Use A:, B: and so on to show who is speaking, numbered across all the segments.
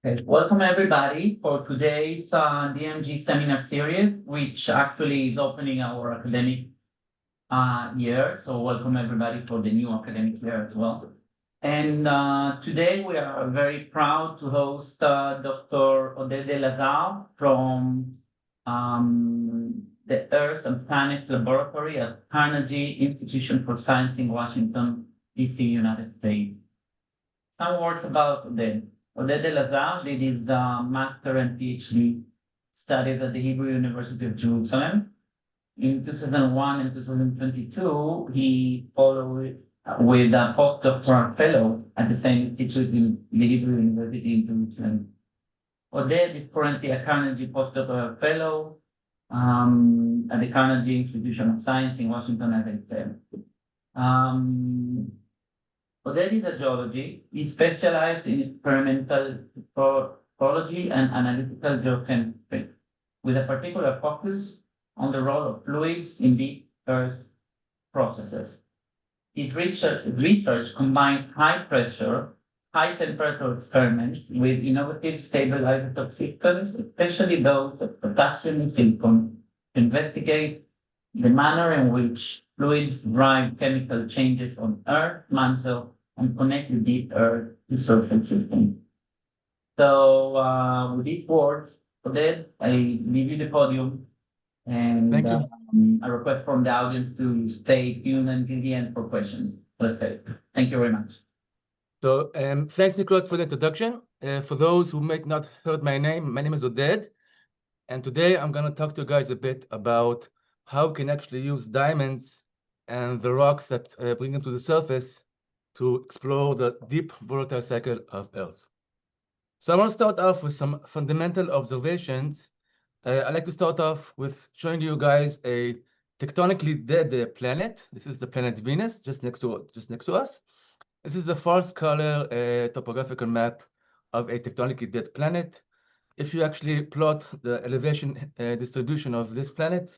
A: Okay, welcome everybody for today's DMG seminar series, which actually is opening our academic year. So welcome everybody for the new academic year as well. And today we are very proud to host Dr. Oded Elazar from the Earth and Planets Laboratory at Carnegie Institution for Science in Washington, D.C., United States. Some words about Oded. Oded Elazar did his master and PhD studies at the Hebrew University of Jerusalem. In 2001 and 2022, he followed with a postdoctoral fellow at the same institute in the Hebrew University in Jerusalem. Oded is currently a Carnegie postdoctoral fellow at the Carnegie Institution of Science in Washington, as I said. Oded is a geologist. He specialized in experimental geology and analytical geochemistry, with a particular focus on the role of fluids in deep earth processes. His research combines high pressure, high temperature experiments with innovative stable isotope systems, especially those of potassium and silicon, to investigate the manner in which fluids drive chemical changes on Earth mantle and connect the deep Earth to surface systems. So with these words, Oded, I leave you the podium, and
B: Thank you.
A: a request from the audience to stay tuned until the end for questions. Perfect. Thank you very much.
B: So thanks, Nicholas, for the introduction. For those who may not heard my name is Oded, and today I'm going to talk to you guys a bit about how we can actually use diamonds and the rocks that bring them to the surface to explore the deep volatile cycle of Earth. So I want to start off with some fundamental observations. I'd like to start off with showing you guys a tectonically dead planet. This is the planet Venus, just next to us. This is the false color topographical map of a tectonically dead planet. If you actually plot the elevation distribution of this planet,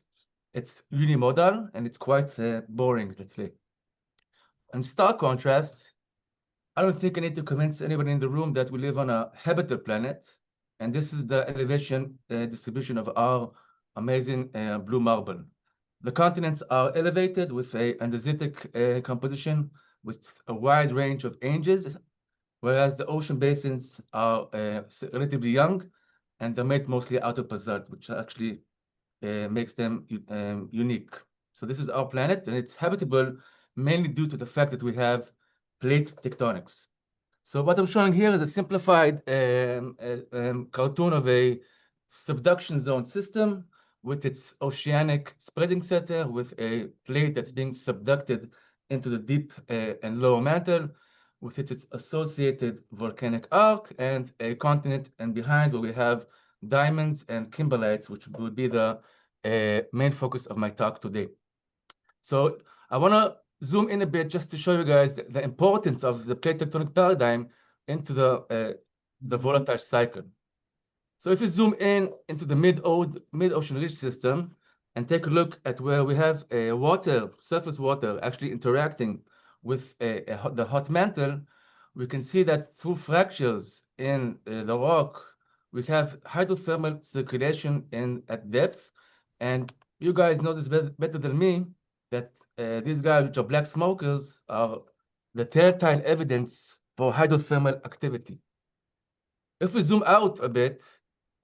B: it's unimodal and it's quite boring, let's say. In stark contrast, I don't think I need to convince anybody in the room that we live on a habitable planet, and this is the elevation distribution of our amazing blue marble. The continents are elevated with a andesitic composition with a wide range of ages, whereas the ocean basins are relatively young, and they're made mostly out of basalt, which actually makes them unique. So this is our planet, and it's habitable mainly due to the fact that we have plate tectonics. So what I'm showing here is a simplified cartoon of a subduction zone system with its oceanic spreading center with a plate that's being subducted into the deep and lower mantle with its associated volcanic arc and a continent and behind where we have diamonds and kimberlites, which would be the main focus of my talk today. So I want to zoom in a bit just to show you guys the importance of the plate tectonic paradigm into the volatile cycle. So if you zoom in into the mid-ocean ridge system and take a look at where we have surface water actually interacting with the hot mantle, we can see that through fractures in the rock, we have hydrothermal circulation at depth. And you guys know this better than me, that these guys, which are black smokers, are the telltale evidence for hydrothermal activity. If we zoom out a bit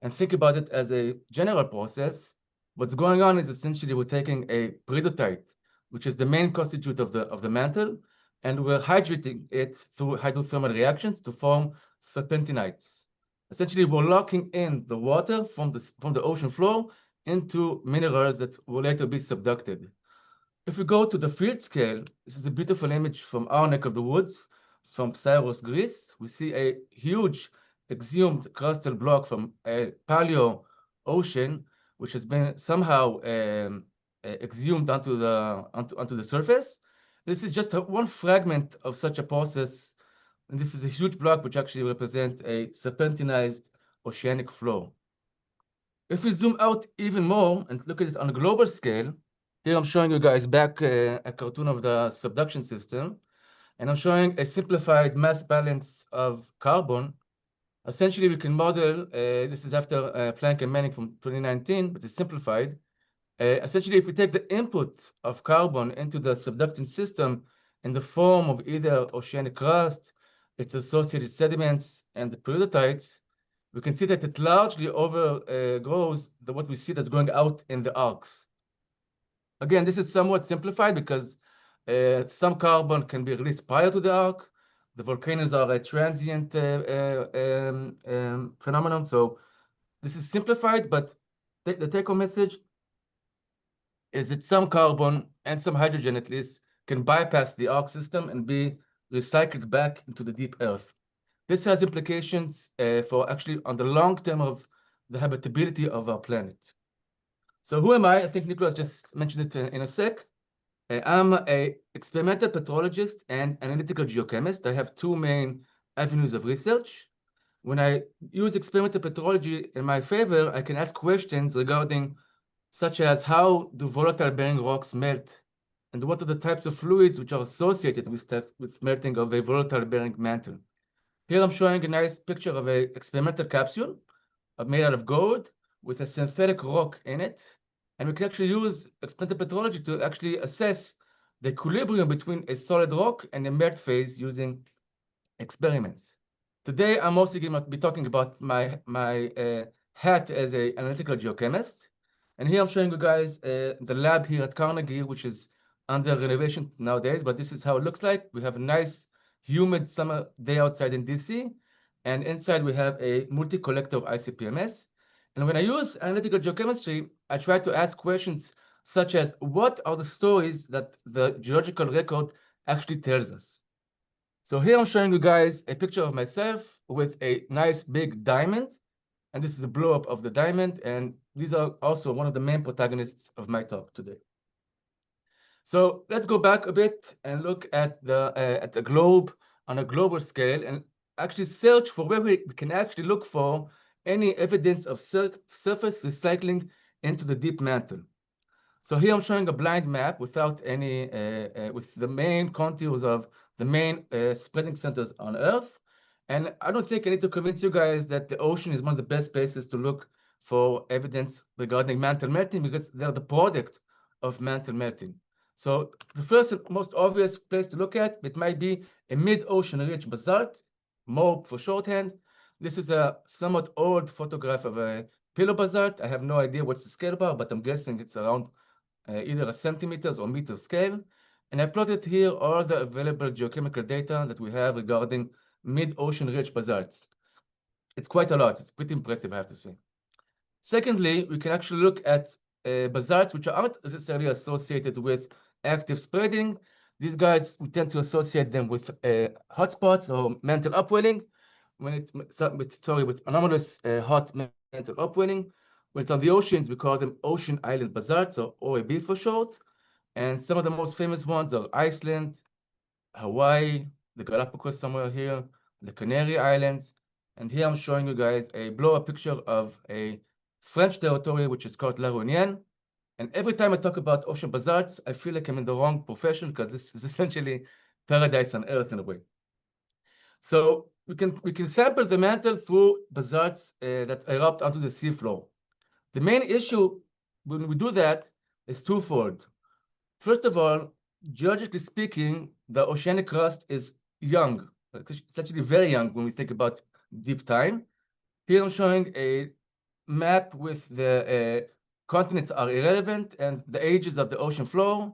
B: and think about it as a general process, what's going on is essentially we're taking a peridotite, which is the main constituent of the mantle, and we're hydrating it through hydrothermal reactions to form serpentinites. Essentially, we're locking in the water from the ocean floor into minerals that will later be subducted. If we go to the field scale, this is a beautiful image from our neck of the woods, from Psyros, Greece. We see a huge exhumed crustal block from a paleo ocean, which has been somehow exhumed onto the surface. This is just one fragment of such a process, and this is a huge block which actually represents a serpentinized oceanic flow. If we zoom out even more and look at it on a global scale, here I'm showing you guys back a cartoon of the subduction system, and I'm showing a simplified mass balance of carbon Essentially, we can model, this is after Planck and Manning from 2019, but it's simplified. Essentially, if we take the input of carbon into the subductant system in the form of either oceanic crust, its associated sediments, and the peridotite, we can see that it largely overgrows what we see that's going out in the arcs. Again, this is somewhat simplified because some carbon can be released prior to the arc. The volcanoes are a transient phenomenon. So this is simplified, but the take-home message is that some carbon and some hydrogen at least can bypass the arc system and be recycled back into the deep earth. This has implications for actually on the long term of the habitability of our planet. So who am I? I think Nicholas just mentioned it in a sec. I'm an experimental petrologist and analytical geochemist. I have two main avenues of research. When I use experimental petrology in my favor, I can ask questions regarding such as how do volatile bearing rocks melt, and what are the types of fluids which are associated with melting of a volatile bearing mantle. Here I'm showing a nice picture of an experimental capsule made out of gold with a synthetic rock in it. And we can actually use experimental petrology to actually assess the equilibrium between a solid rock and a melt phase using experiments. Today, I'm mostly going to be talking about my hat as an analytical geochemist. And here I'm showing you guys the lab here at Carnegie, which is under renovation nowadays, but this is how it looks like. We have a nice humid summer day outside in DC, and inside we have a multi-collector ICP-MS. And when I use analytical geochemistry, I try to ask questions such as, what are the stories that the geological record actually tells us? So here I'm showing you guys a picture of myself with a nice big diamond, and this is a blow up of the diamond, and these are also one of the main protagonists of my talk today. So let's go back a bit and look at the globe on a global scale and actually search for where we can actually look for any evidence of surface recycling into the deep mantle. So here I'm showing a blind map without any, with the main contours of the main spreading centers on Earth. And I don't think I need to convince you guys that the ocean is one of the best places to look for evidence regarding mantle melting, because they're the product of mantle melting. So the first and most obvious place to look at, it might be a mid-ocean ridge basalt, MOB for shorthand. This is a somewhat old photograph of a pillow basalt. I have no idea what's the scale bar, but I'm guessing it's around either a centimeters or meter scale. And I plotted here all the available geochemical data that we have regarding mid-ocean ridge basalts. It's quite a lot. It's pretty impressive, I have to say. Secondly, we can actually look at basalts which aren't necessarily associated with active spreading. These guys, we tend to associate them with hotspots or mantle upwelling. With anomalous hot mantle upwelling. When it's on the oceans, we call them ocean island basalts, or OIB for short. And some of the most famous ones are Iceland, Hawaii, the Galapagos somewhere here, the Canary Islands. And here I'm showing you guys a blow-up picture of a French territory, which is called La Réunion. And every time I talk about ocean basalts, I feel like I'm in the wrong profession, because this is essentially paradise on Earth in a way. So we can sample the mantle through basalts that erupt onto the seafloor. The main issue when we do that is twofold. First of all, geologically speaking, the oceanic crust is young. It's actually very young when we think about deep time. Here I'm showing a map with the continents are irrelevant and the ages of the ocean floor.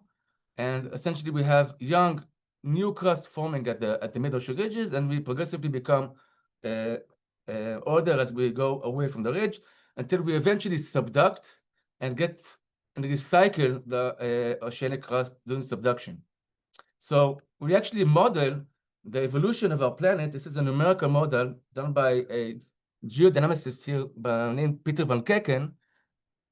B: And essentially we have young new crust forming at the mid-ocean ridges, and we progressively become older as we go away from the ridge, until we eventually subduct and get and recycle the oceanic crust during subduction. So we actually model the evolution of our planet. This is a numerical model done by a geodynamicist here named Peter van Keken.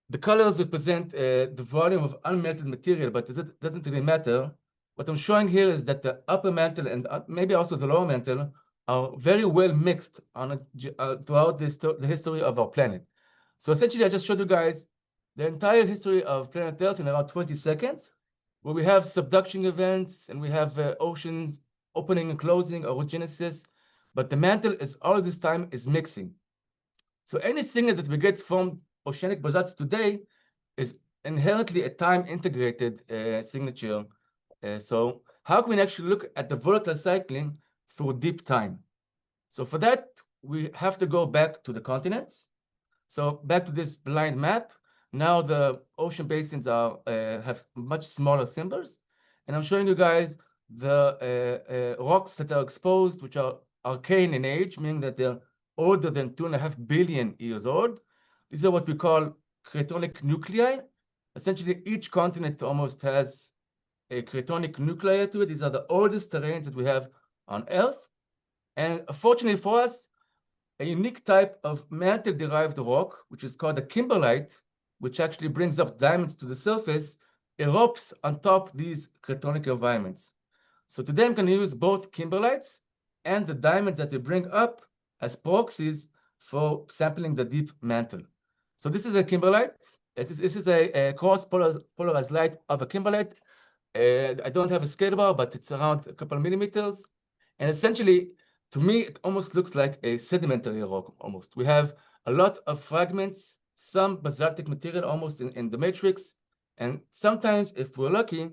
B: The colors represent the volume of unmelted material, but it doesn't really matter. What I'm showing here is that the upper mantle and maybe also the lower mantle are very well mixed throughout the history of our planet. So essentially, I just showed you guys the entire history of planet Earth in around 20 seconds, where we have subduction events and we have oceans opening and closing, orogenesis. but the mantle is all this time is mixing. So any signal that we get from oceanic basalts today is inherently a time-integrated signature. So how can we actually look at the volatile cycling through deep time? So for that, we have to go back to the continents. So back to this blind map. Now the ocean basins are have much smaller symbols, and I'm showing you guys the rocks that are exposed, which are arcane in age, meaning that they're older than 2.5 billion years old. These are what we call cratonic nuclei. Essentially, each continent almost has a cratonic nuclei to it. These are the oldest terrains that we have on Earth. And fortunately for us, a unique type of mantle-derived rock, which is called a kimberlite, which actually brings up diamonds to the surface, erupts on top these cratonic environments. So today I'm going to use both kimberlites and the diamonds that they bring up as proxies for sampling the deep mantle. So this is a kimberlite. This is a cross-polarized light of a kimberlite. I don't have a scale bar, but it's around a couple of millimeters. And essentially, to me, it almost looks like a sedimentary rock, almost. We have a lot of fragments, some basaltic material almost in the matrix. And sometimes, if we're lucky,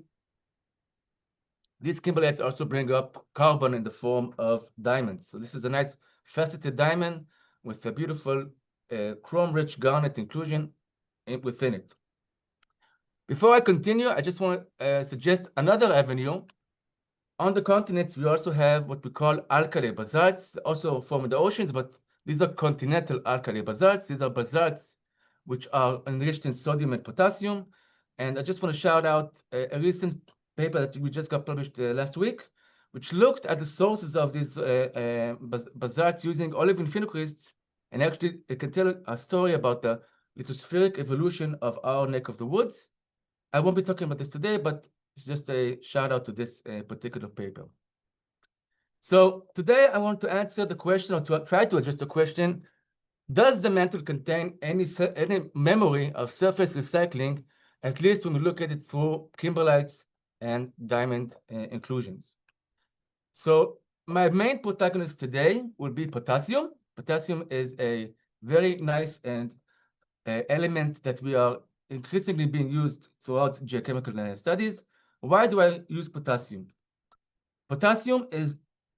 B: these kimberlites also bring up carbon in the form of diamonds. So this is a nice faceted diamond with a beautiful chrome-rich garnet inclusion within it. Before I continue, I just want to suggest another avenue. On the continents, we also have what we call alkali basalts, also form in the oceans, but these are continental alkali basalts. These are basalts which are enriched in sodium and potassium. And I just want to shout out a recent paper that we just got published last week, which looked at the sources of these basalts using olivine phenocrysts, and actually it can tell a story about the lithospheric evolution of our neck of the woods. I won't be talking about this today, but it's just a shout out to this particular paper. So today I want to answer the question, or to try to address the question, does the mantle contain any memory of surface recycling, at least when we look at it through kimberlites and diamond inclusions? So my main protagonist today will be potassium. Potassium is a very nice and element that we are increasingly being used throughout geochemical studies. Why do I use potassium? Potassium is,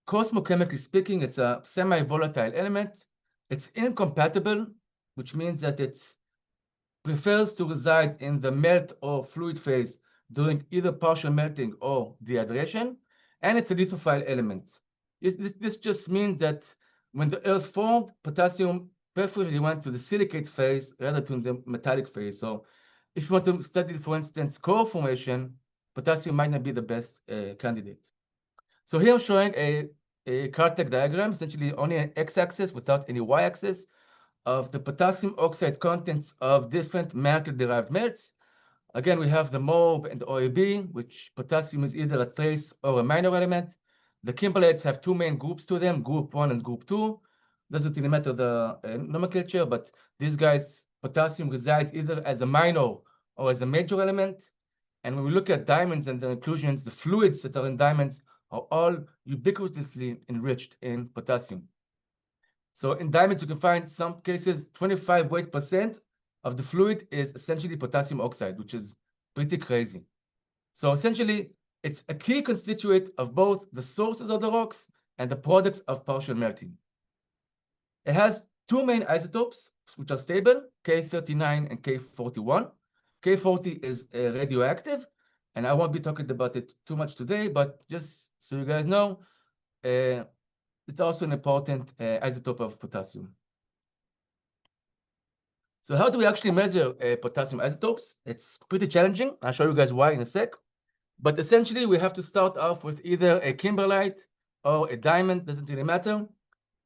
B: cosmochemically speaking, it's a semi-volatile element. It's incompatible, which means that it prefers to reside in the melt or fluid phase during either partial melting or dehydration, and it's a lithophile element. This just means that when the Earth formed, potassium preferably went to the silicate phase rather than the metallic phase. So if you want to study, for instance, core formation, potassium might not be the best candidate. So here I'm showing a Cartec diagram, essentially only an x-axis without any y-axis of the potassium oxide contents of different mantle-derived melts. Again, we have the MOB and the OAB, which potassium is either a trace or a minor element. The kimberlites have two main groups to them, group 1 and group 2. Doesn't really matter the nomenclature, but these guys, potassium resides either as a minor or as a major element. And when we look at diamonds and the inclusions, the fluids that are in diamonds are all ubiquitously enriched in potassium. So in diamonds, you can find some cases 25 weight% of the fluid is essentially potassium oxide, which is pretty crazy. So essentially, it's a key constituent of both the sources of the rocks and the products of partial melting. It has two main isotopes, which are stable, K39 and K41. K40 is radioactive, and I won't be talking about it too much today, but just so you guys know, it's also an important isotope of potassium. So how do we actually measure potassium isotopes? It's pretty challenging. I'll show you guys why in a sec. But essentially, we have to start off with either a kimberlite or a diamond, doesn't really matter.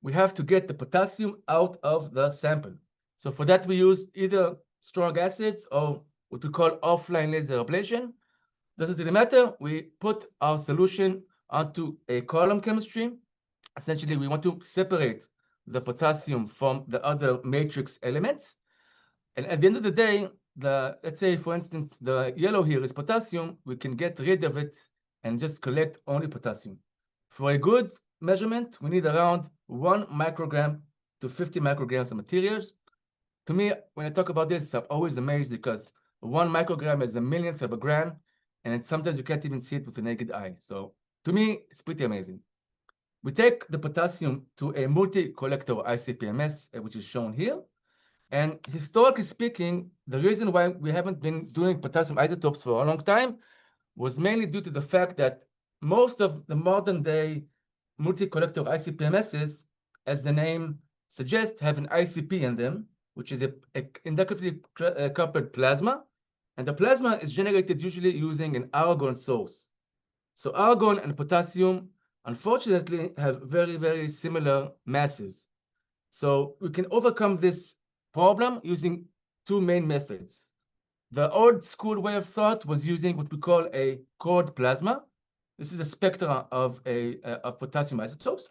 B: We have to get the potassium out of the sample. So for that, we use either strong acids or what we call offline laser ablation. Doesn't really matter. We put our solution onto a column chemistry. Essentially, we want to separate the potassium from the other matrix elements. And at the end of the day, let's say, for instance, the yellow here is potassium, we can get rid of it and just collect only potassium. For a good measurement, we need around 1 microgram to 50 micrograms of materials. To me, when I talk about this, I'm always amazed because 1 microgram is a millionth of a gram, and sometimes you can't even see it with the naked eye. So to me, it's pretty amazing. We take the potassium to a multi-collector ICP-MS, which is shown here. And historically speaking, the reason why we haven't been doing potassium isotopes for a long time was mainly due to the fact that most of the modern day multi-collector ICP-MSs, as the name suggests, have an ICP in them, which is a inductively coupled plasma. And the plasma is generated usually using an argon source. So argon and potassium, unfortunately, have very, very similar masses. So we can overcome this problem using two main methods. The old school way of thought was using what we call a cold plasma. This is a spectra of potassium isotopes.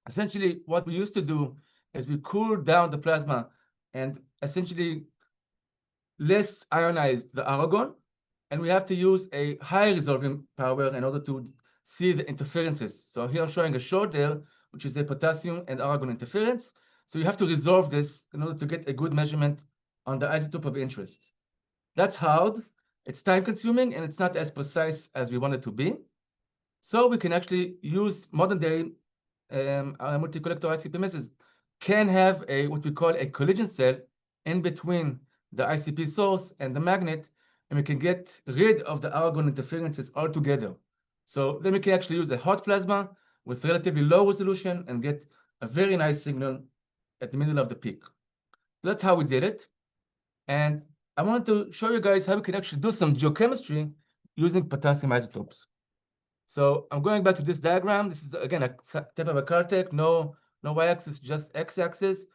B: Essentially, what we used to do is we cooled down the plasma and essentially less ionized the argon, and we have to use a high resolving power in order to see the interferences. So here I'm showing a shot there, which is a potassium and argon interference. So you have to resolve this in order to get a good measurement on the isotope of interest. That's hard, it's time consuming, and it's not as precise as we want it to be. So we can actually use modern day multi-collector ICP-MSs can have a what we call a collision cell in between the ICP source and the magnet, and we can get rid of the argon interferences altogether. So then we can actually use a hot plasma with relatively low resolution and get a very nice signal at the middle of the peak. That's how we did it. And I wanted to show you guys how we can actually do some geochemistry using potassium isotopes. So I'm going back to this diagram. This is, again, a type of a Caltech, no y-axis, just x-axis.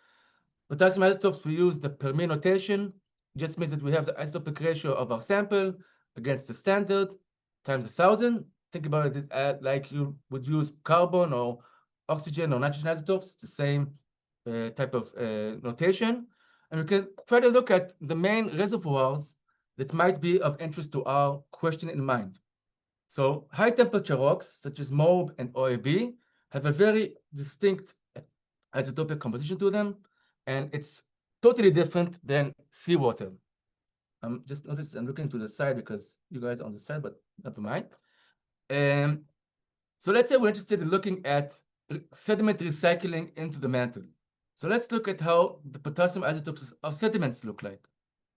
B: Potassium isotopes, we use the per mean notation. It just means that we have the isotopic ratio of our sample against the standard times 1,000. Think about it like you would use carbon or oxygen or nitrogen isotopes. It's the same type of notation. And we can try to look at the main reservoirs that might be of interest to our question in mind. So high temperature rocks, such as MOB and OAB, have a very distinct isotopic composition to them, and it's totally different than seawater. Just notice I'm looking to the side because you guys are on the side, but never mind. So let's say we're interested in looking at sediment recycling into the mantle. So let's look at how the potassium isotopes of sediments look like.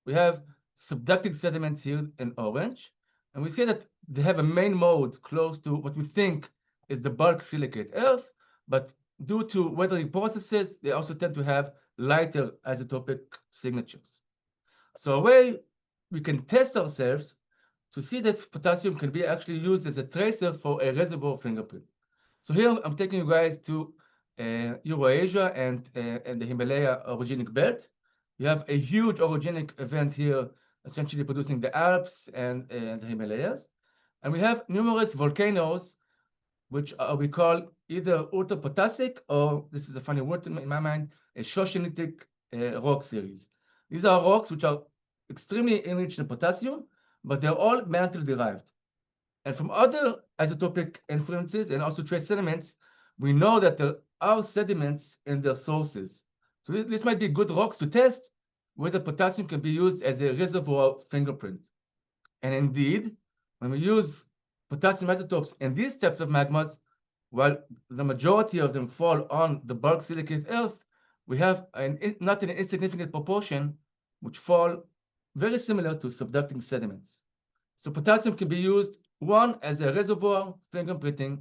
B: We have subducting sediments here in orange, and we see that they have a main mode close to what we think is the bulk silicate earth, but due to weathering processes, they also tend to have lighter isotopic signatures. So a way we can test ourselves to see that potassium can be actually used as a tracer for a reservoir fingerprint. So here I'm taking you guys to Eurasia and the Himalaya orogenic belt. You have a huge orogenic event here, essentially producing the Alps and the Himalayas. And we have numerous volcanoes, which we call either ultrapotassic or, this is a funny word in my mind, a shosenitic rock series. These are rocks which are extremely enriched in potassium, but they're all mantle derived. And from other isotopic influences and also trace sediments, we know that there are sediments in their sources. So this might be good rocks to test whether potassium can be used as a reservoir fingerprint. And indeed, when we use potassium isotopes in these types of magmas, while the majority of them fall on the bulk silicate earth, we have not an insignificant proportion which fall very similar to subducting sediments. So potassium can be used, one, as a reservoir fingerprinting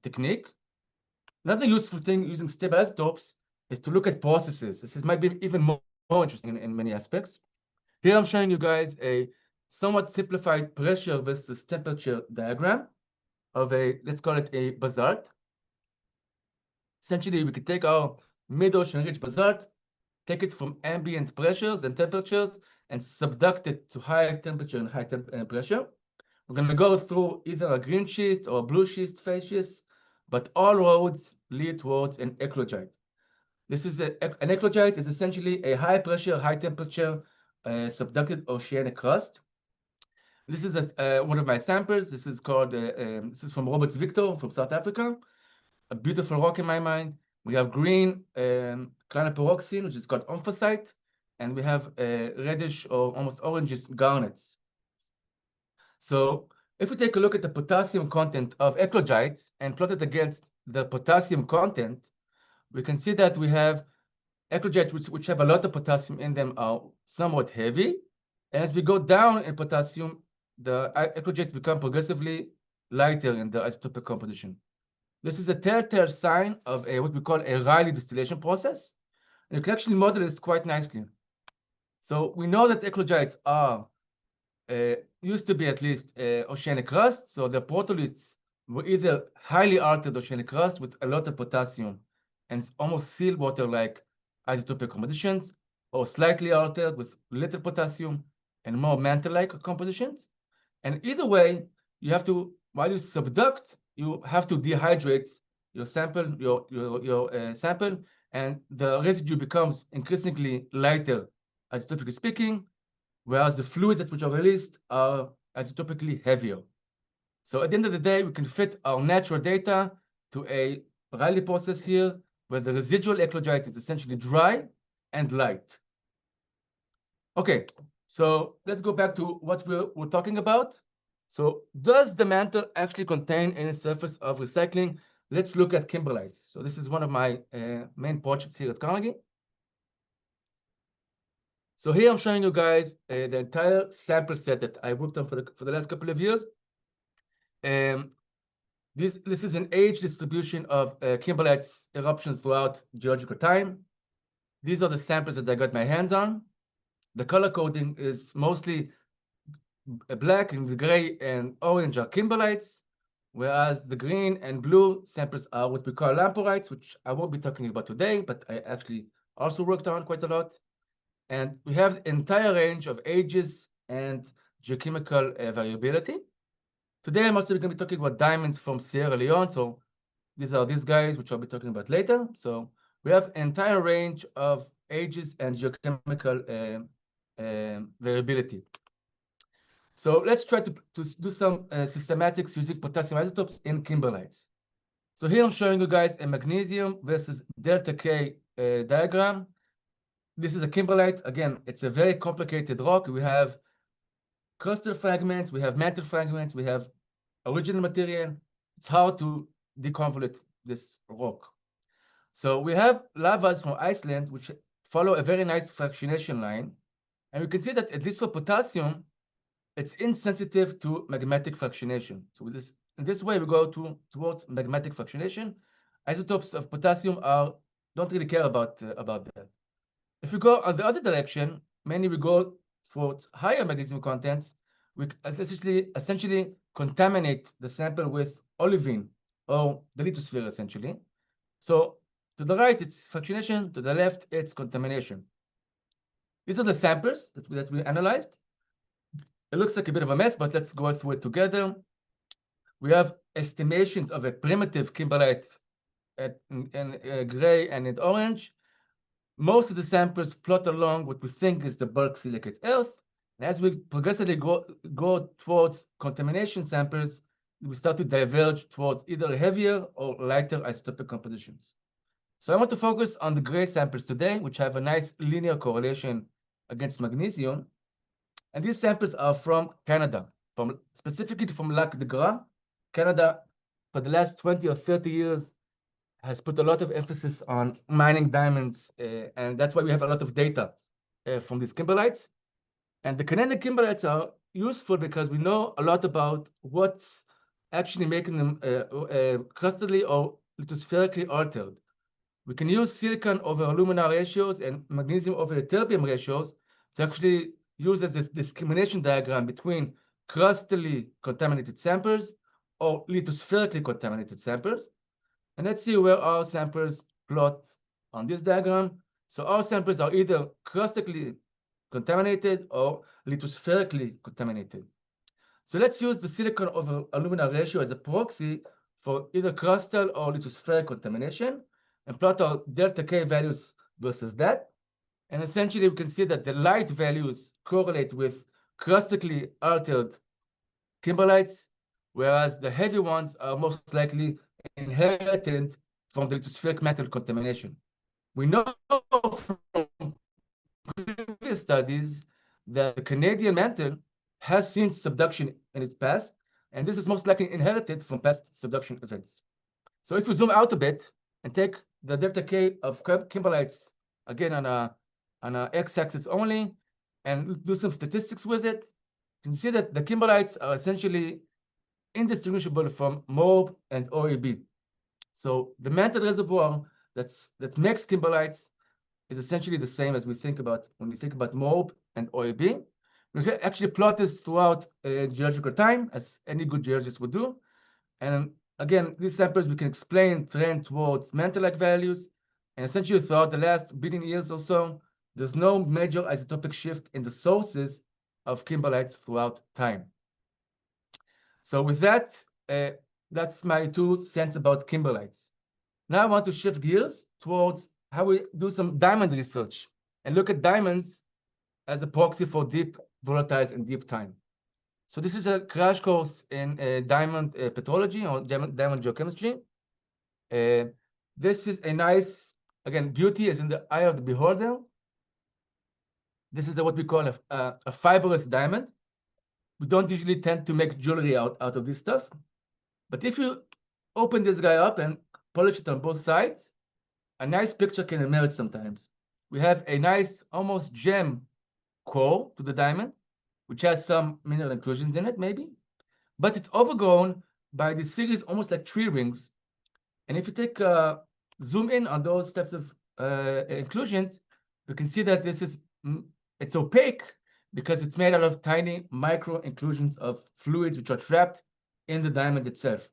B: technique. Another useful thing using stable isotopes is to look at processes. This might be even more interesting in many aspects. Here I'm showing you guys a somewhat simplified pressure versus temperature diagram of let's call it a basalt. Essentially, we could take our mid-ocean rich basalt, take it from ambient pressures and temperatures, and subduct it to high temperature and high pressure. We're going to go through either a green schist or a blue schist phase schist, but all roads lead towards an eclogite. This is an eclogite is essentially a high pressure, high temperature subducted oceanic crust. This is one of my samples. This is called this is from Roberts Victor from South Africa. a beautiful rock in my mind. We have green clinopyroxene, which is called omphacite, and we have reddish or almost orangish garnets. So if we take a look at the potassium content of eclogites and plot it against the potassium content, we can see that we have eclogites which have a lot of potassium in them are somewhat heavy. And as we go down in potassium, the eclogites become progressively lighter in the isotopic composition. This is a telltale sign of what we call a Rayleigh distillation process. And you can actually model this quite nicely. So we know that eclogites are used to be at least oceanic rust. So the protoliths were either highly altered oceanic rust with a lot of potassium and almost seal water-like isotopic compositions, or slightly altered with little potassium and more mantle-like compositions. And either way, you have to, while you subduct, you have to dehydrate your sample, your sample, and the residue becomes increasingly lighter, isotopically speaking, whereas the fluids which are released are isotopically heavier. So at the end of the day, we can fit our natural data to a Rayleigh process here, where the residual eclogite is essentially dry and light. Okay, so let's go back to what we're talking about. So does the mantle actually contain any surface of recycling? Let's look at kimberlites. So this is one of my main projects here at Carnegie. So here I'm showing you guys the entire sample set that I worked on for the last couple of years. This is an age distribution of kimberlites eruptions throughout geological time. These are the samples that I got my hands on. The color coding is mostly black, and the gray and orange are kimberlites, whereas the green and blue samples are what we call lamporites, which I won't be talking about today, but I actually also worked on quite a lot. And we have an entire range of ages and geochemical variability. Today, I'm also going to be talking about diamonds from Sierra Leone. So these are these guys, which I'll be talking about later. So we have an entire range of ages and geochemical variability. So let's try to do some systematics using potassium isotopes in kimberlites. So here I'm showing you guys a magnesium versus delta K diagram. This is a kimberlite. Again, it's a very complicated rock. We have crustal fragments, we have mantle fragments, we have original material. It's hard to deconvolute this rock. So we have lavas from Iceland, which follow a very nice fractionation line. And we can see that at least for potassium, it's insensitive to magmatic fractionation. So with this, in this way, we go towards magmatic fractionation. Isotopes of potassium don't really care about that. If we go on the other direction, mainly we go towards higher magnesium contents, we essentially contaminate the sample with olivine, or the lithosphere, essentially. So to the right, it's fractionation. To the left, it's contamination. These are the samples that we analyzed. It looks like a bit of a mess, but let's go through it together. We have estimations of a primitive kimberlite in gray and in orange. Most of the samples plot along what we think is the bulk silicate earth. And as we progressively go towards contamination samples, we start to diverge towards either heavier or lighter isotopic compositions. So I want to focus on the gray samples today, which have a nice linear correlation against magnesium. And these samples are from Canada, specifically from Lac de Gras. Canada, for the last 20 or 30 years, has put a lot of emphasis on mining diamonds, and that's why we have a lot of data from these kimberlites. And the Canadian kimberlites are useful because we know a lot about what's actually making them crustally or lithospherically altered. We can use silicon over alumina ratios and magnesium over terbium ratios to actually use as this discrimination diagram between crustally contaminated samples or lithospherically contaminated samples. And let's see where our samples plot on this diagram. So our samples are either crustically contaminated or lithospherically contaminated. So let's use the silicon over alumina ratio as a proxy for either crustal or lithospheric contamination and plot our delta K values versus that. And essentially, we can see that the light values correlate with crustically altered kimberlites, whereas the heavy ones are most likely inherited from the lithospheric metal contamination. We know from previous studies that the Canadian mantle has seen subduction in its past, and this is most likely inherited from past subduction events. So if we zoom out a bit and take the delta K of kimberlites, again on a x-axis only, and do some statistics with it, you can see that the kimberlites are essentially indistinguishable from MORB and OAB. So the mantle reservoir that makes kimberlites is essentially the same as we think about when we think about MORB and OAB. We can actually plot this throughout geological time, as any good geologist would do. And again, these samples we can explain trend towards mantle-like values. And essentially throughout the last billion years or so, there's no major isotopic shift in the sources of kimberlites throughout time. So with that, that's my 2 cents about kimberlites. Now I want to shift gears towards how we do some diamond research and look at diamonds as a proxy for deep volatiles and deep time. So this is a crash course in diamond petrology or diamond geochemistry. This is a nice, again, beauty is in the eye of the beholder. This is what we call a fibrous diamond. We don't usually tend to make jewelry out of this stuff. But if you open this guy up and polish it on both sides, a nice picture can emerge sometimes. We have a nice, almost gem core to the diamond, which has some mineral inclusions in it, maybe. But it's overgrown by this series, almost like tree rings. And if you take zoom in on those types of inclusions, you can see that this is, it's opaque because it's made out of tiny micro inclusions of fluids which are trapped in the diamond itself.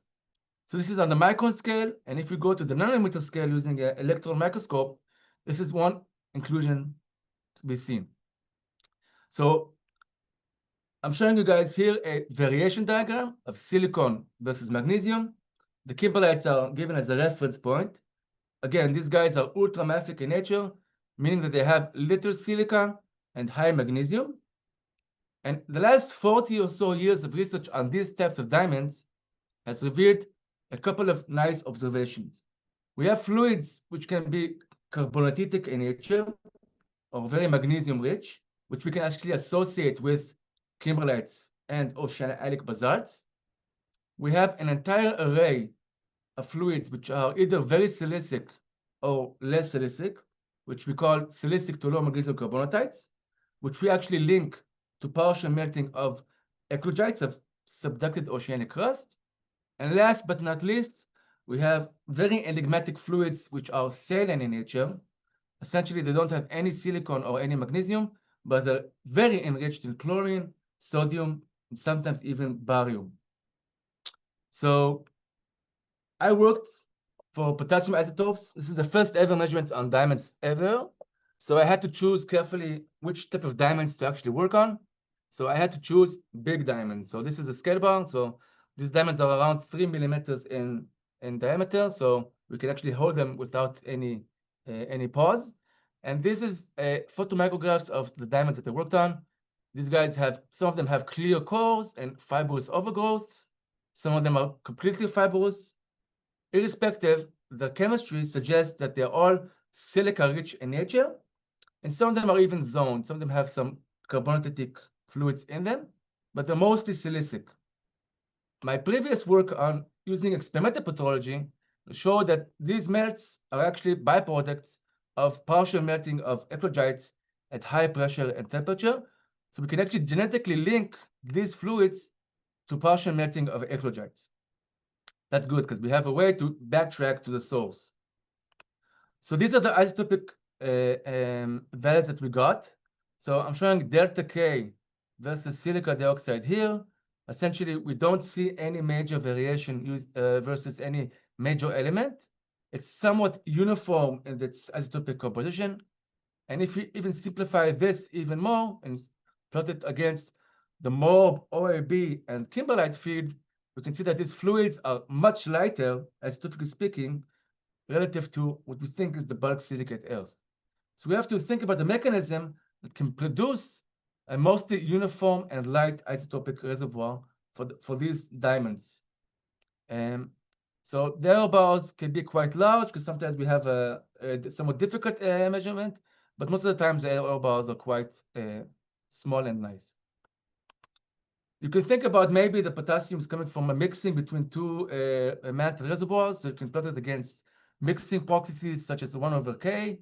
B: So this is on the micron scale, and if we go to the nanometer scale using an electron microscope, this is one inclusion to be seen. So I'm showing you guys here a variation diagram of silicon versus magnesium. The kimberlites are given as a reference point. Again, these guys are ultramafic in nature, meaning that they have little silica and high magnesium. And the last 40 or so years of research on these types of diamonds has revealed a couple of nice observations. We have fluids which can be carbonatitic in nature or very magnesium rich, which we can actually associate with kimberlites and oceanic basalts. We have an entire array of fluids which are either very silicic or less silicic, which we call silicic to low magnesium carbonatites, which we actually link to partial melting of eclogites of subducted oceanic crust. And last but not least, we have very enigmatic fluids which are saline in nature. Essentially, they don't have any silicon or any magnesium, but they're very enriched in chlorine, sodium, and sometimes even barium. So I worked for potassium isotopes. This is the first ever measurement on diamonds ever. So I had to choose carefully which type of diamonds to actually work on. So I had to choose big diamonds. So this is a scale bar. So these diamonds are around 3 millimeters in diameter. So we can actually hold them without any pause. And this is photomicrographs of the diamonds that I worked on. These guys have, some of them have clear cores and fibrous overgrowths. Some of them are completely fibrous. Irrespective, the chemistry suggests that they're all silica-rich in nature, and some of them are even zoned. Some of them have some carbonatitic fluids in them, but they're mostly silicic. My previous work on using experimental petrology showed that these melts are actually byproducts of partial melting of eclogites at high pressure and temperature. So we can actually genetically link these fluids to partial melting of eclogites. That's good because we have a way to backtrack to the source. So these are the isotopic values that we got. So I'm showing delta K versus silica dioxide here. Essentially, we don't see any major variation versus any major element. It's somewhat uniform in its isotopic composition. And if we even simplify this even more and plot it against the MORB, OAB, and kimberlite field, we can see that these fluids are much lighter, isotopically speaking, relative to what we think is the bulk silicate earth. So we have to think about the mechanism that can produce a mostly uniform and light isotopic reservoir for these diamonds. So the error bars can be quite large because sometimes we have a somewhat difficult measurement, but most of the times the error bars are quite small and nice. You can think about maybe the potassium is coming from a mixing between two mantle reservoirs, so you can plot it against mixing proxies such as 1/k.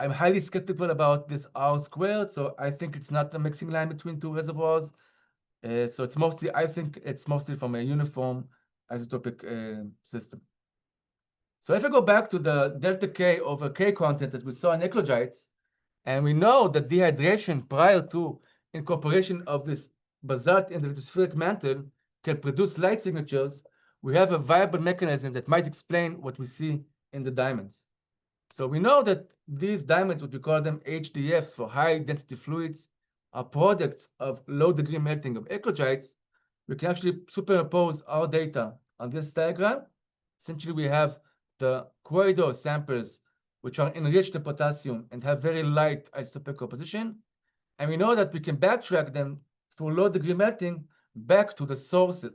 B: I'm highly skeptical about this R squared, so I think it's not a mixing line between two reservoirs. So it's mostly, I think it's mostly from a uniform isotopic system. So if I go back to the delta K over K content that we saw in eclogites, and we know that dehydration prior to incorporation of this basalt in the lithospheric mantle can produce light signatures, we have a viable mechanism that might explain what we see in the diamonds. So we know that these diamonds, what we call them HDFs for high density fluids, are products of low degree melting of eclogites. We can actually superimpose our data on this diagram. Essentially, we have the corridor samples, which are enriched in potassium and have very light isotopic composition. And we know that we can backtrack them through low degree melting back to the sources,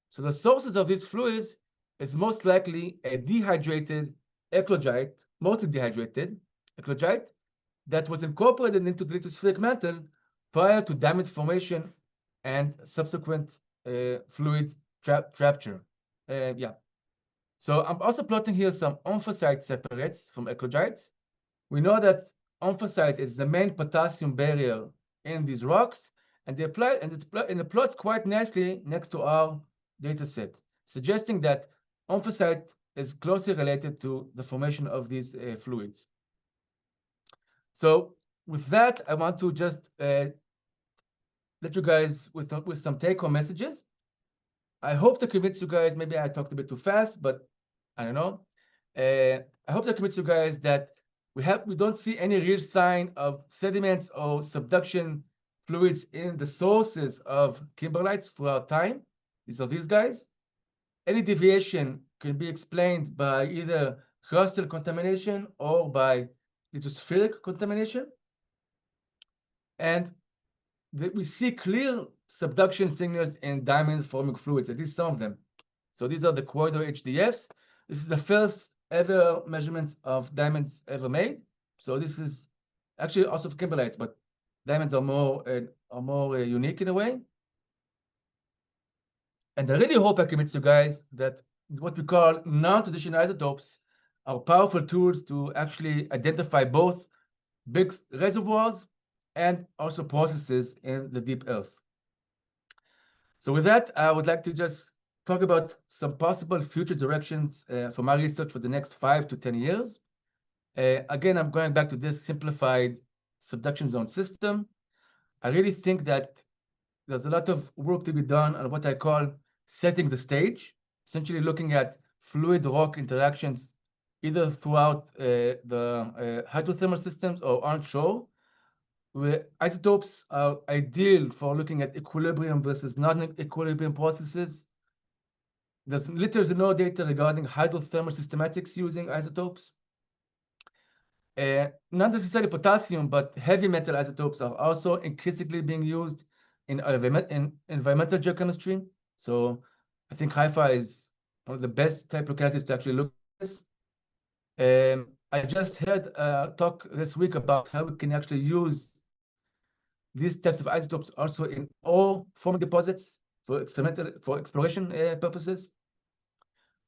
B: So the sources of these fluids is most likely a dehydrated eclogite, mostly dehydrated eclogite, that was incorporated into the lithospheric mantle prior to diamond formation and subsequent fluid capture. So I'm also plotting here some omphacite separates from eclogites. We know that omphacite is the main potassium barrier in these rocks, and it plots quite nicely next to our data set, suggesting that omphacite is closely related to the formation of these fluids. So with that, I want to just let you guys with some take-home messages. I hope to convince you guys, maybe I talked a bit too fast, but I don't know. I hope to convince you guys that we don't see any real sign of sediments or subduction fluids in the sources of kimberlites throughout time. These are these guys. Any deviation can be explained by either crustal contamination or by lithospheric contamination. And we see clear subduction signals in diamond-forming fluids, at least some of them. So these are the corridor HDFs. This is the first ever measurements of diamonds ever made. So this is actually also for kimberlites, but diamonds are more unique in a way. And I really hope I convince you guys that what we call non-traditional isotopes are powerful tools to actually identify both big reservoirs and also processes in the deep earth. So with that, I would like to just talk about some possible future directions for my research for the next 5 to 10 years. Again, I'm going back to this simplified subduction zone system. I really think that there's a lot of work to be done on what I call setting the stage, essentially looking at fluid rock interactions either throughout the hydrothermal systems or onshore, where isotopes are ideal for looking at equilibrium versus non-equilibrium processes. There's little to no data regarding hydrothermal systematics using isotopes. Not necessarily potassium, but heavy metal isotopes are also increasingly being used in environmental geochemistry. So I think Haifa is one of the best type localities to actually look at this. I just heard a talk this week about how we can actually use these types of isotopes also in ore forming deposits for exploration purposes.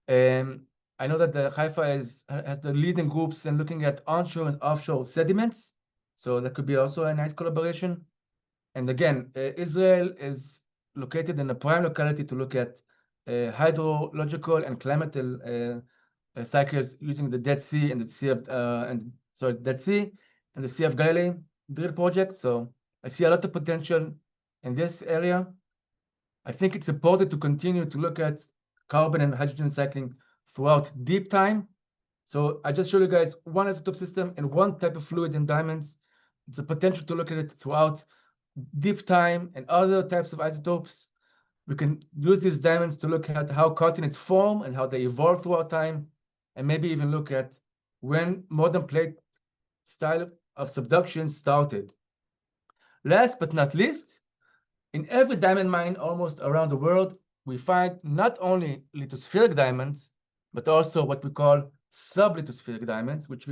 B: I know that the Haifa has the leading groups in looking at onshore and offshore sediments, so that could be also a nice collaboration. And again, Israel is located in a prime locality to look at hydrological and climatal cycles using the Dead Sea and the Sea of Dead Sea and the Sea of Galilee drill project. So I see a lot of potential in this area. I think it's important to continue to look at carbon and hydrogen cycling throughout deep time. So I just showed you guys one isotope system and one type of fluid in diamonds. It's a potential to look at it throughout deep time and other types of isotopes. We can use these diamonds to look at how continents form and how they evolve throughout time, and maybe even look at when modern plate style of subduction started. Last but not least, in every diamond mine almost around the world, we find not only lithospheric diamonds, but also what we call sublithospheric diamonds, which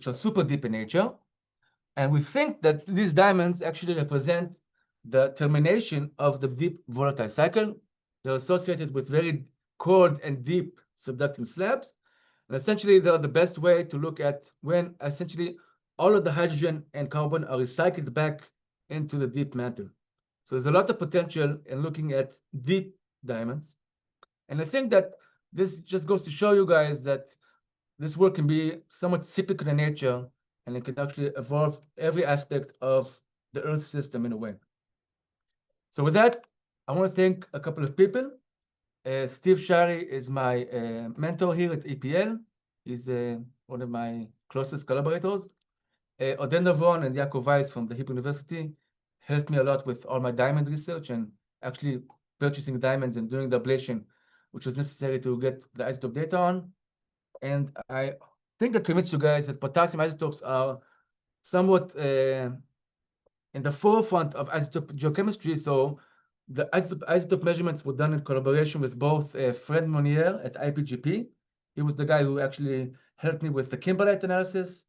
B: are super deep in nature. And we think that these diamonds actually represent the termination of the deep volatile cycle. They're associated with very cold and deep subducting slabs. And essentially, they're the best way to look at when essentially all of the hydrogen and carbon are recycled back into the deep mantle. So there's a lot of potential in looking at deep diamonds. And I think that this just goes to show you guys that this work can be somewhat cyclical in nature, and it can actually evolve every aspect of the Earth system in a way. So with that, I want to thank a couple of people. Steve Shari is my mentor here at EPL. He's one of my closest collaborators. Oded Elazar and Yaakov Weiss from the Hebrew University helped me a lot with all my diamond research and actually purchasing diamonds and doing the ablation, which was necessary to get the isotope data on. And I think I convinced you guys that potassium isotopes are somewhat in the forefront of isotope geochemistry. So the isotope measurements were done in collaboration with both Fred Monnier at IPGP. He was the guy who actually helped me with the kimberlite analysis.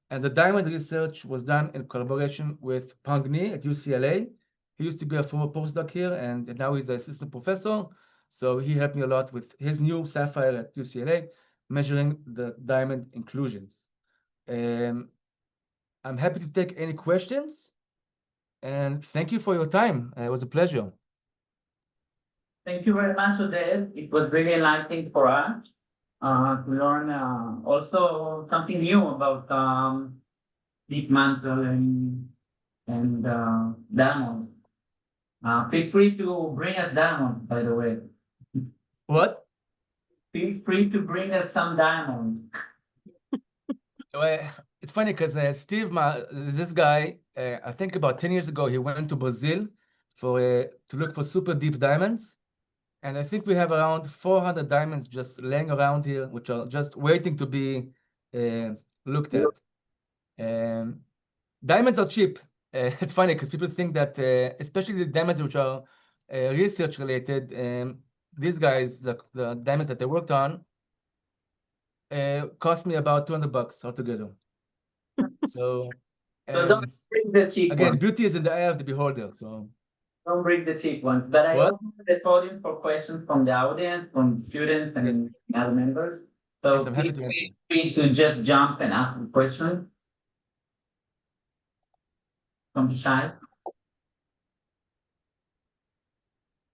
B: And the diamond research was done in collaboration with Pangni at UCLA. He used to be a former postdoc here, and now he's an assistant professor. So he helped me a lot with his new sapphire at UCLA, measuring the diamond inclusions. I'm happy to take any questions, and thank you for your time. It was a pleasure.
A: Thank you very much, Oded. It was really enlightening for us to learn also something new about deep mantle and diamonds. Feel free to bring us diamonds, by the way.
B: What?
A: Feel free to bring us some diamonds.
B: Well, it's funny because Steve, this guy, I think about 10 years ago, he went to Brazil to look for super deep diamonds. And I think we have around 400 diamonds just laying around here, which are just waiting to be looked at. Diamonds are cheap. It's funny because people think that, especially the diamonds which are research related, these guys, the diamonds that they worked on, cost me about $200 altogether. So
A: don't bring the cheap
B: again,
A: ones.
B: beauty is in the eye of the beholder. So
A: Don't bring the cheap ones. But I
B: What?
A: open the podium for questions from the audience, from students and other members. So
B: yes, I'm happy
A: please
B: to answer.
A: feel free to just jump and ask a question. Don't be shy.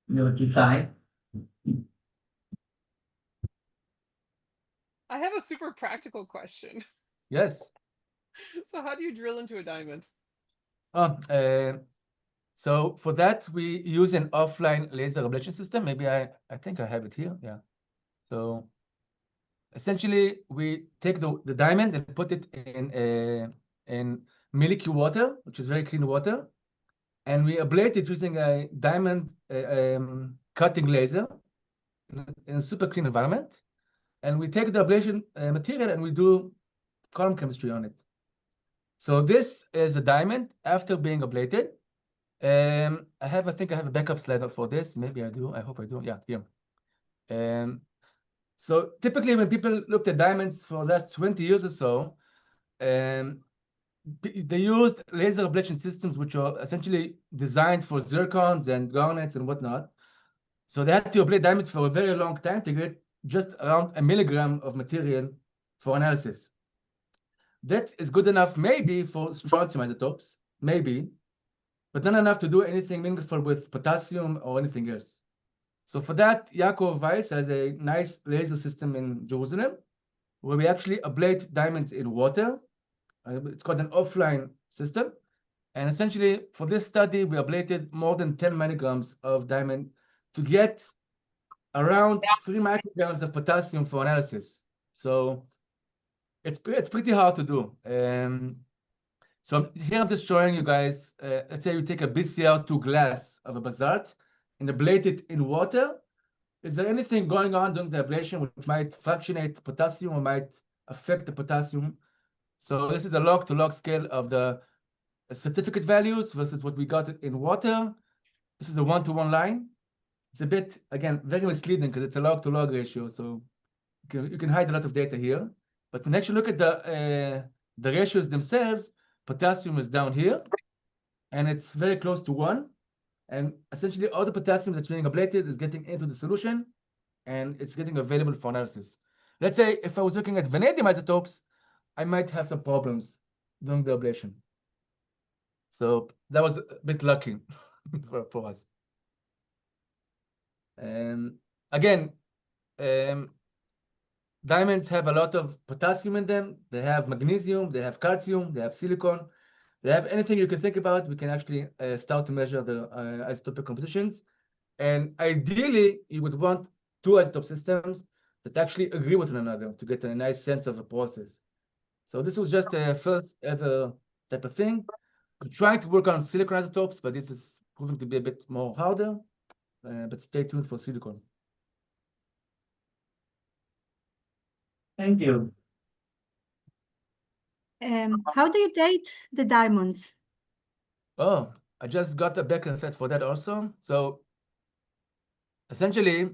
A: You're too shy.
C: I have a super practical question.
B: Yes.
C: So how do you drill into a diamond?
B: So for that, we use an offline laser ablation system. Maybe I think I have it here. Yeah. So essentially, we take the diamond and put it in milky water, which is very clean water, and we ablate it using a diamond cutting laser in a super clean environment. And we take the ablation material and we do column chemistry on it. So this is a diamond after being ablated. I think I have a backup slide for this. Maybe I do. I hope I do. Yeah, here. So typically when people looked at diamonds for the last 20 years or so, they used laser ablation systems which are essentially designed for zircons and garnets and whatnot. So they had to ablate diamonds for a very long time to get just around 1 milligram of material for analysis. That is good enough maybe for strontium isotopes, maybe, but not enough to do anything meaningful with potassium or anything else. So for that, Yaakov Weiss has a nice laser system in Jerusalem where we actually ablate diamonds in water. It's called an offline system. And essentially, for this study, we ablated more than 10 milligrams of diamond to get around 3 micrograms of potassium for analysis. So it's pretty hard to do. So here I'm just showing you guys, let's say you take a BCR2 glass of a basalt and ablate it in water. Is there anything going on during the ablation which might fractionate potassium or might affect the potassium? So this is a log-to-log scale of the certificate values versus what we got in water. This is a one-to-one line. it's a bit, again, very misleading because it's a log-to-log ratio. So you can hide a lot of data here. But when you actually look at the ratios themselves, potassium is down here, and it's very close to 1. And essentially, all the potassium that's being ablated is getting into the solution, and it's getting available for analysis. Let's say if I was looking at vanadium isotopes, I might have some problems doing the ablation. So that was a bit lucky for us. Again, diamonds have a lot of potassium in them. They have magnesium, they have calcium, they have silicon. They have anything you can think about. We can actually start to measure the isotopic compositions. And ideally, you would want 2 isotope systems that actually agree with one another to get a nice sense of a process. So this was just a first ever type of thing. I'm trying to work on silicon isotopes, but this is proving to be a bit more harder. But stay tuned for silicon.
A: Thank you.
D: How do you date the diamonds?
B: Oh, I just got a backend set for that also. So essentially,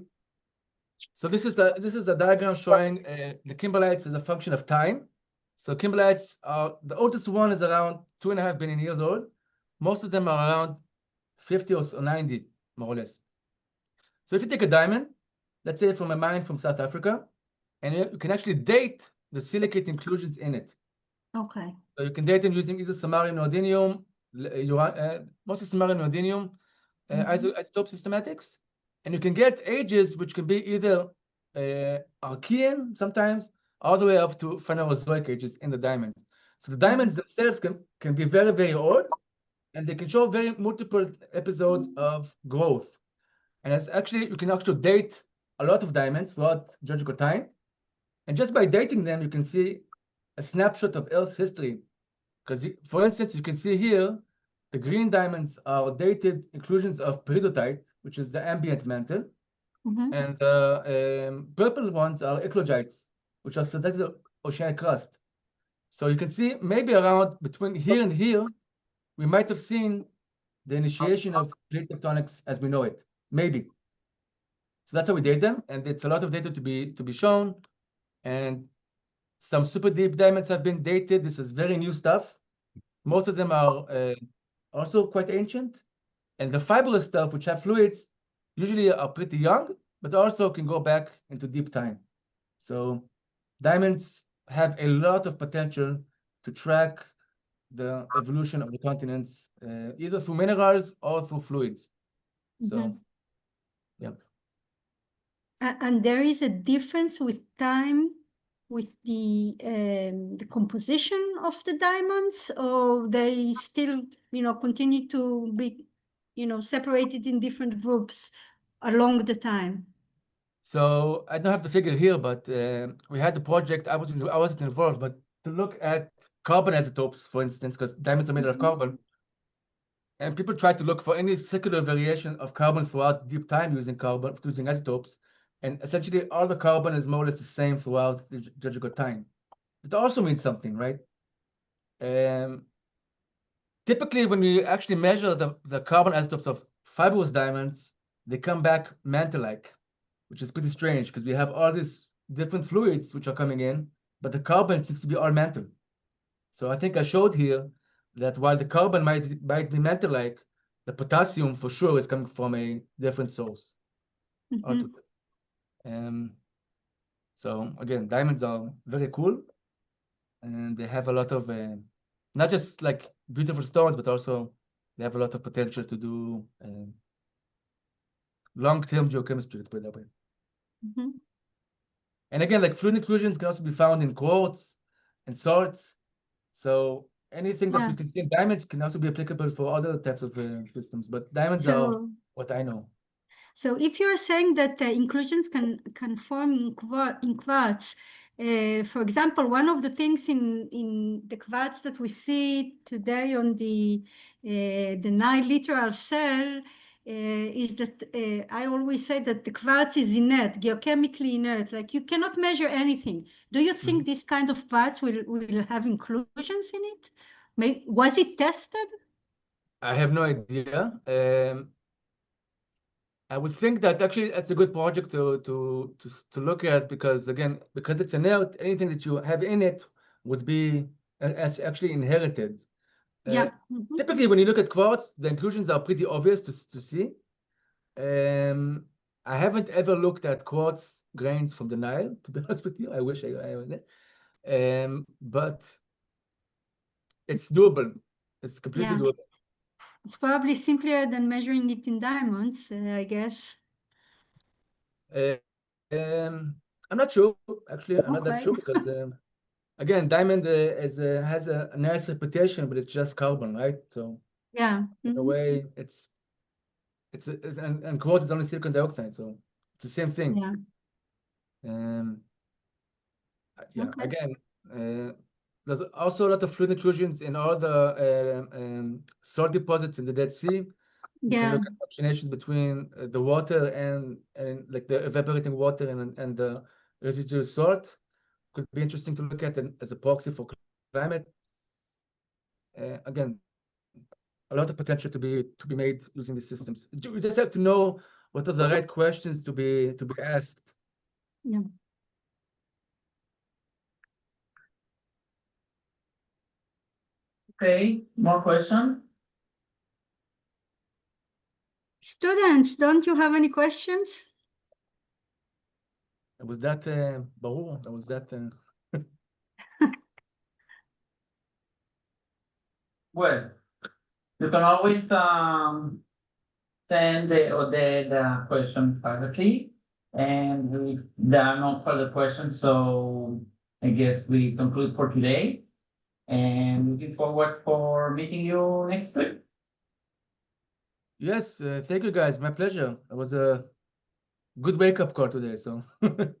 B: so this is the diagram showing the kimberlites as a function of time. So kimberlites are, the oldest one is around 2.5 billion years old. Most of them are around 50 or 90, more or less. So if you take a diamond, let's say from a mine from South Africa, and you can actually date the silicate inclusions in it.
D: Okay.
B: So you can date them using either samarium, neodymium, mostly samarium, neodymium, isotope systematics, and you can get ages which can be either Archean sometimes, all the way up to Phanerozoic ages in the diamonds. So the diamonds themselves can be very, very old, and they can show very multiple episodes of growth. And it's actually, you can actually date a lot of diamonds throughout geological time. And just by dating them, you can see a snapshot of Earth's history. Because, for instance, you can see here, the green diamonds are dated inclusions of peridotite, which is the ambient mantle. And the purple ones are eclogites, which are sedated oceanic crust. So you can see maybe around between here and here, we might have seen the initiation of plate tectonics as we know it, maybe. So that's how we date them, and it's a lot of data to be shown. And some super deep diamonds have been dated. This is very new stuff. Most of them are also quite ancient. And the fibrous stuff, which have fluids, usually are pretty young, but also can go back into deep time. So diamonds have a lot of potential to track the evolution of the continents, either through minerals or through fluids. So, yeah.
D: And there is a difference with time with the composition of the diamonds, or they still, continue to be, separated in different groups along the time?
B: So I don't have the figure here, but we had the project. I wasn't involved, but to look at carbon isotopes, for instance, because diamonds are made out of carbon, and people try to look for any secular variation of carbon throughout deep time using isotopes, and essentially all the carbon is more or less the same throughout the geological time. It also means something, right? Typically, when we actually measure the carbon isotopes of fibrous diamonds, they come back mantle-like, which is pretty strange because we have all these different fluids which are coming in, but the carbon seems to be all mantle. So I think I showed here that while the carbon might be mantle-like, the potassium for sure is coming from a different source. So again, diamonds are very cool, and they have a lot of not just like beautiful stones, but also they have a lot of potential to do long-term geochemistry, let's put it that way. And again, like fluid inclusions can also be found in quartz and salts. So anything that we can see in diamonds can also be applicable for other types of systems, but diamonds are what I know.
D: So if you're saying that inclusions can form in quartz, for example, one of the things in the quartz that we see today on the 9 littoral cell is that I always say that the quartz is inert, geochemically inert, like you cannot measure anything. Do you think this kind of quartz will have inclusions in it? Was it tested?
B: I have no idea. I would think that actually it's a good project to look at, because again, because it's inert, anything that you have in it would be as actually inherited.
D: Yeah. Mhm.
B: Typically, when you look at quartz, the inclusions are pretty obvious to see. I haven't ever looked at quartz grains from the Nile, to be honest with you. I wish I was there. But it's doable. It's completely
D: Yeah.
B: doable.
D: It's probably simpler than measuring it in diamonds, I guess.
B: I'm not sure, actually. I'm not that
D: Okay.
B: sure because, again, diamond has a nice reputation, but it's just carbon, right? So
D: Yeah.
B: in a
D: Mhm.
B: way, and quartz is only silicon dioxide, so it's the same thing.
D: Yeah.
B: Yeah,
D: Okay.
B: again, there's also a lot of fluid inclusions in all the salt deposits in the Dead Sea. You can
D: Yeah.
B: look at combinations between the water and like the evaporating water and the residual salt. Could be interesting to look at as a proxy for climate. Again, a lot of potential to be made using these systems. You just have to know what are the right questions to be asked.
D: Yeah.
A: Okay, more questions?
D: Students, don't you have any questions?
B: Was that Baruch? Was that
A: Well, you can always send the question privately, and if there are no further questions, so I guess we conclude for today. And looking forward for meeting you next week.
B: Yes, thank you guys. My pleasure. It was a good wake-up call today. So
A: Thank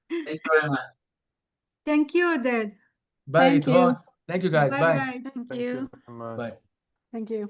A: you very much.
D: Thank you, Oded.
B: bye,
E: Thank you.
B: Itron. Thank you guys. Bye.
D: Bye-bye.
E: Thank
F: Thank
E: you.
F: you very much.
B: Bye.
E: Thank you.